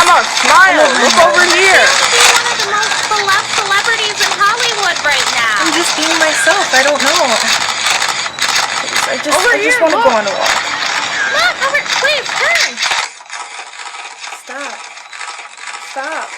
Come on, smile. Look over here. Be one of the most beloved celebrities in Hollywood right now. I'm just being myself. I don't know. I just want to go on a walk. Look, over, please, turn. Stop. Stop.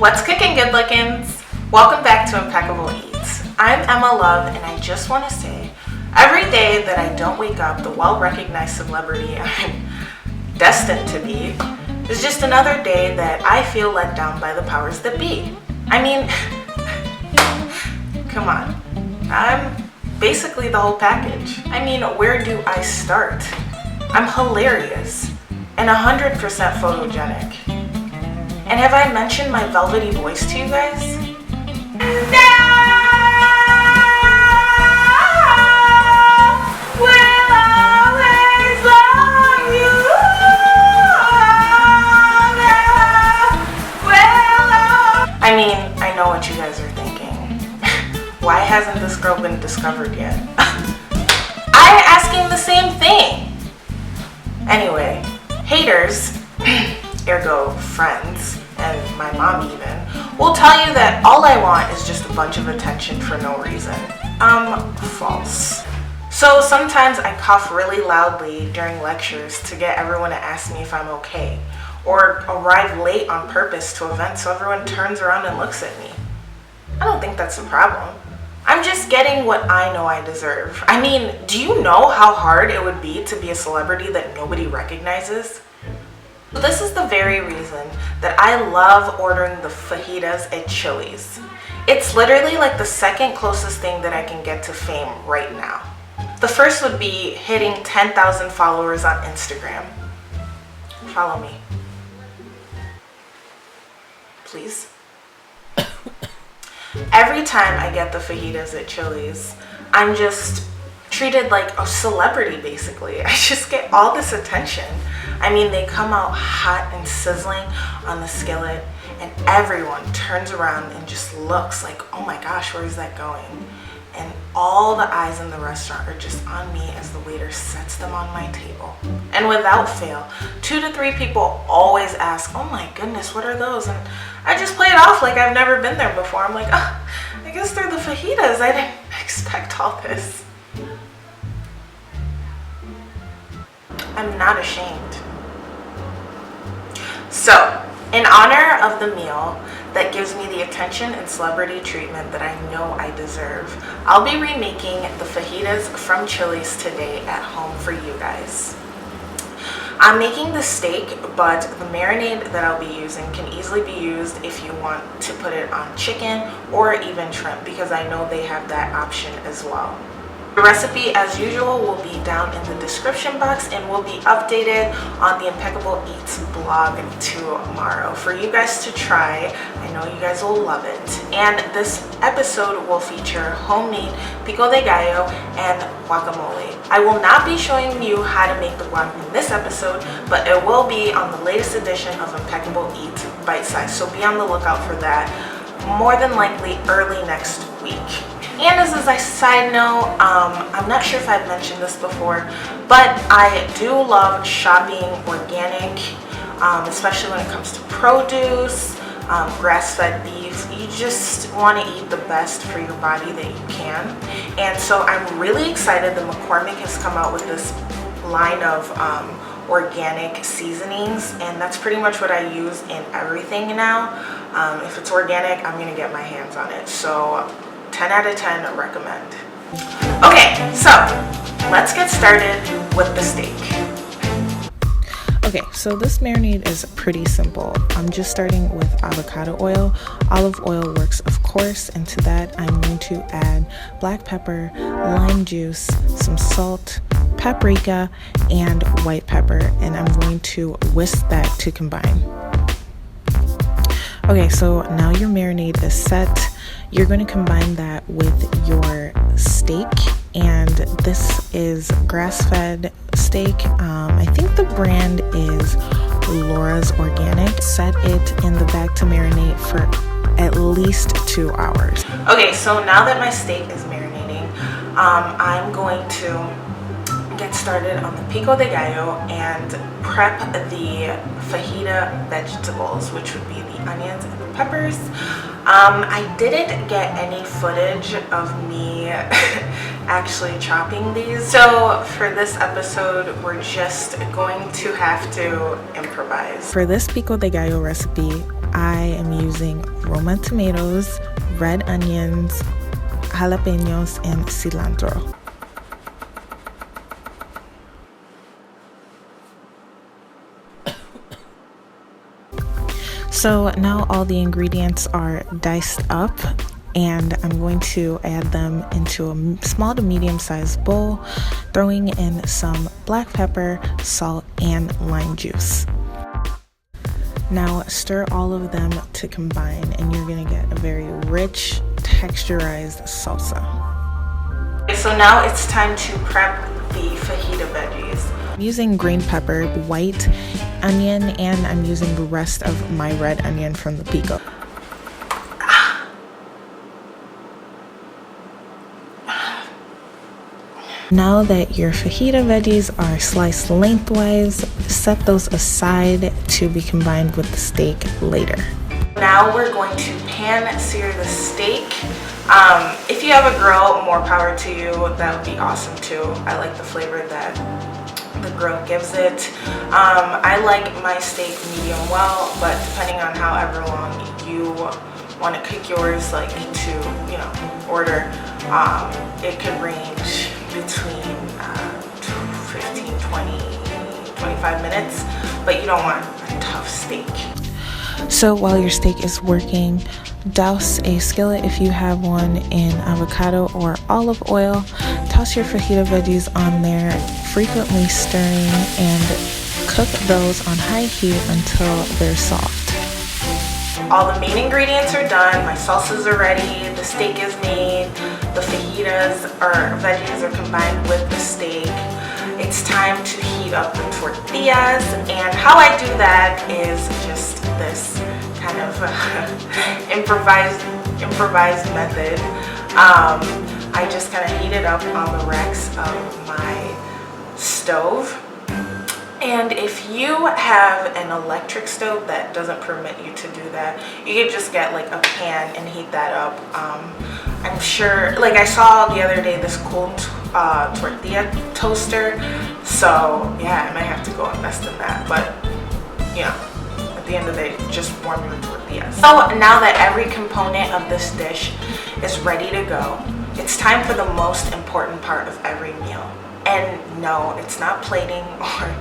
What's cooking, good lookins? Welcome back to Impeccable Eats. I'm Emma Love, and I just want to say, every day that I don't wake up the well-recognized celebrity I'm destined to be is just another day that I feel let down by the powers that be. I mean, come on. I'm basically the whole package. I mean, where do I start? I'm hilarious and 100% photogenic. And have I mentioned my velvety voice to you guys? I mean, I know what you guys are thinking. Why hasn't this girl been discovered yet? I'm asking the same thing. Anyway, haters, ergo friends, and my mom even, will tell you that all I want is just a bunch of attention for no reason. False. So sometimes I cough really loudly during lectures to get everyone to ask me if I'm okay, or arrive late on purpose to events so everyone turns around and looks at me. I don't think that's a problem. I'm just getting what I know I deserve. I mean, do you know how hard it would be to be a celebrity that nobody recognizes? This is the very reason that I love ordering the fajitas at Chili's. It's literally like the second closest thing that I can get to fame right now. The first would be hitting 10,000 followers on Instagram. Follow me. Please. Every time I get the fajitas at Chili's, I'm just treated like a celebrity basically. I just get all this attention. I mean, they come out hot and sizzling on the skillet and everyone turns around and just looks like, oh my gosh, where is that going? And all the eyes in the restaurant are just on me as the waiter sets them on my table. And without fail, 2 to 3 people always ask, oh my goodness, what are those? And I just play it off like I've never been there before. I'm like, oh, I guess they're the fajitas. I didn't expect all this. I'm not ashamed. So, in honor of the meal that gives me the attention and celebrity treatment that I know I deserve, I'll be remaking the fajitas from Chili's today at home for you guys. I'm making the steak, but the marinade that I'll be using can easily be used if you want to put it on chicken or even shrimp, because I know they have that option as well. The recipe, as usual, will be down in the description box and will be updated on the Impeccable Eats blog tomorrow for you guys to try. I know you guys will love it. And this episode will feature homemade pico de gallo and guacamole. I will not be showing you how to make the guac in this episode, but it will be on the latest edition of Impeccable Eats Bite Size. So be on the lookout for that, more than likely early next week. And as a side note, I'm not sure if I've mentioned this before, but I do love shopping organic, especially when it comes to produce, grass-fed beef. You just want to eat the best for your body that you can. And so I'm really excited that McCormick has come out with this line of organic seasonings, and that's pretty much what I use in everything now. If it's organic, I'm going to get my hands on it. So 10 out of 10 recommend. Okay, so let's get started with the steak. Okay, so this marinade is pretty simple. I'm just starting with avocado oil. Olive oil works, of course, and to that I'm going to add black pepper, lime juice, some salt, paprika, and white pepper, and I'm going to whisk that to combine. Okay, so now your marinade is set. You're going to combine that with your steak, and this is grass-fed steak. I think the brand is Laura's Organic. Set it in the bag to marinate for at least 2 hours. Okay, so now that my steak is marinating, I'm going to get started on the pico de gallo and prep the fajita vegetables, which would be the onions and the peppers. I didn't get any footage of me actually chopping these, so for this episode we're just going to have to improvise. For this pico de gallo recipe, I am using Roma tomatoes, red onions, jalapenos, and cilantro. So now all the ingredients are diced up, and I'm going to add them into a small to medium sized bowl, throwing in some black pepper, salt, and lime juice. Now stir all of them to combine, and you're gonna get a very rich, texturized salsa. Okay, so now it's time to prep the fajita veggies. I'm using green pepper, white onion, and I'm using the rest of my red onion from the pico. Now that your fajita veggies are sliced lengthwise, set those aside to be combined with the steak later. Now we're going to pan sear the steak. If you have a grill, more power to you. That would be awesome too. I like the flavor that the grill gives it. I like my steak medium well, but depending on however long you want to cook yours, like to, you know, order, it could range between 15, 20, 25 minutes, but you don't want a tough steak. So while your steak is working, douse a skillet if you have one in avocado or olive oil. Toss your fajita veggies on there, frequently stirring, and cook those on high heat until they're soft. All the main ingredients are done, my salsas are ready, the steak is made, the fajitas or veggies are combined with the steak. It's time to heat up the tortillas, and how I do that is just this kind of improvised method. I just kind of heat it up on the Rex of my stove. And if you have an electric stove that doesn't permit you to do that, you could just get like a pan and heat that up. I'm sure, like I saw the other day this cool tortilla toaster, so yeah, I might have to go invest in that, but you know, at the end of the day, just warm your tortillas. So now that every component of this dish is ready to go, it's time for the most important part of every meal. And no, it's not plating or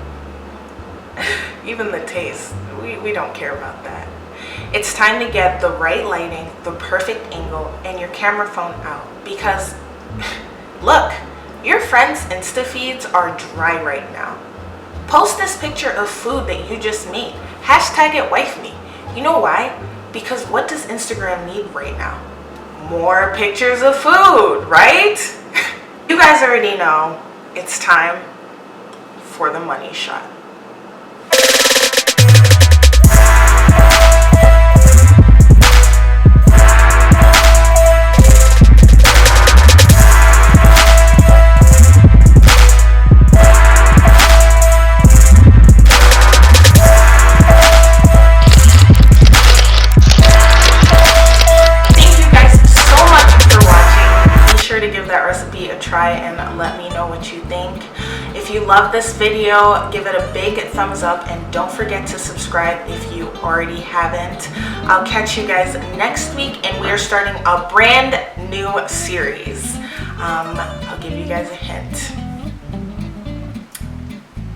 even the taste. We don't care about that. It's time to get the right lighting, the perfect angle, and your camera phone out, because look, your friends' Insta feeds are dry right now. Post this picture of food that you just made. Hashtag it wife me. You know why? Because what does Instagram need right now? More pictures of food, right? You guys already know it's time for the money shot. And let me know what you think. If you love this video, give it a big thumbs up, and don't forget to subscribe if you already haven't. I'll catch you guys next week, and we are starting a brand new series. I'll give you guys a hint.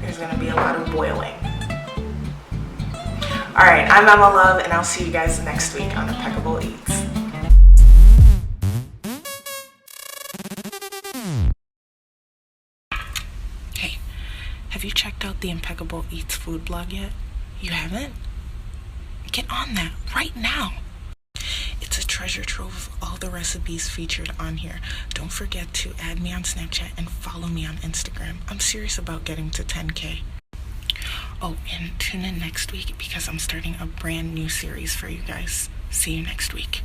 There's gonna be a lot of boiling. Alright, I'm Emma Love, and I'll see you guys next week on Impeccable Eats. Have you checked out the Impeccable Eats food blog yet? You haven't? Get on that right now. It's a treasure trove of all the recipes featured on here. Don't forget to add me on Snapchat and follow me on Instagram. I'm serious about getting to 10K. Oh, and tune in next week because I'm starting a brand new series for you guys. See you next week.